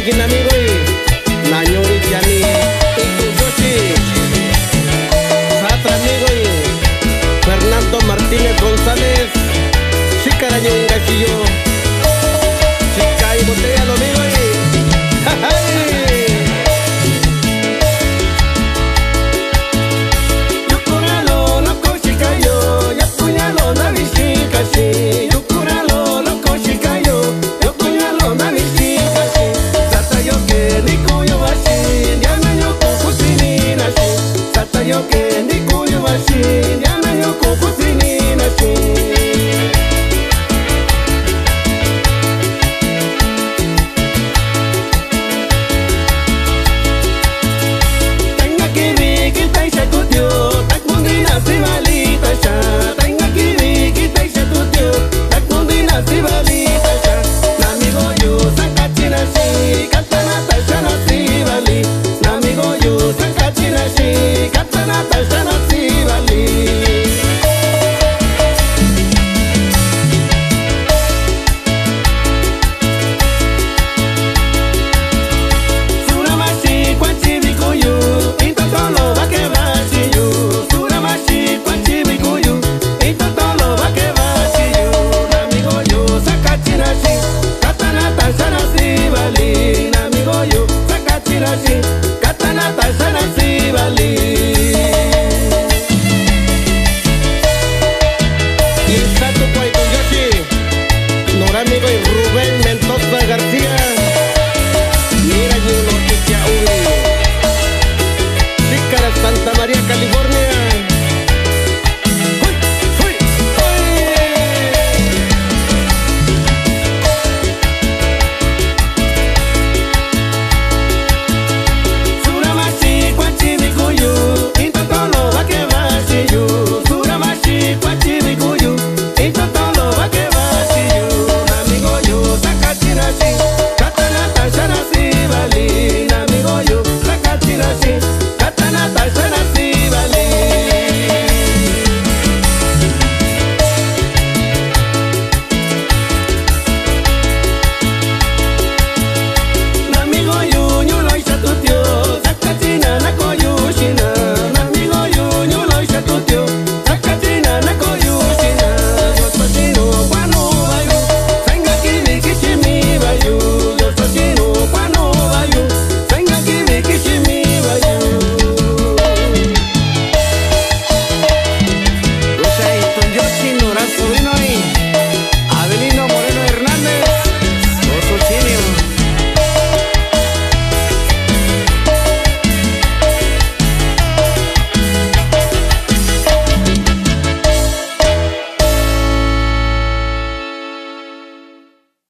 Alguien amigo y Naño y Tiani y tu Yoshi Satra amigo y Fernando Martínez González Chicaraño y Gachillo Chica y botella lo amigo y ¡jajay! Yukuralo loco chicayo ya puñalo na visita sí Yukuralo loco chicayo ya puñalo na visita sí Satayo que ni cuyo vashi ya me yo kukusinina sí Satayo que ni cuyo vashi ya me yo kukusinina sí Amigo y Rubén Mendoza García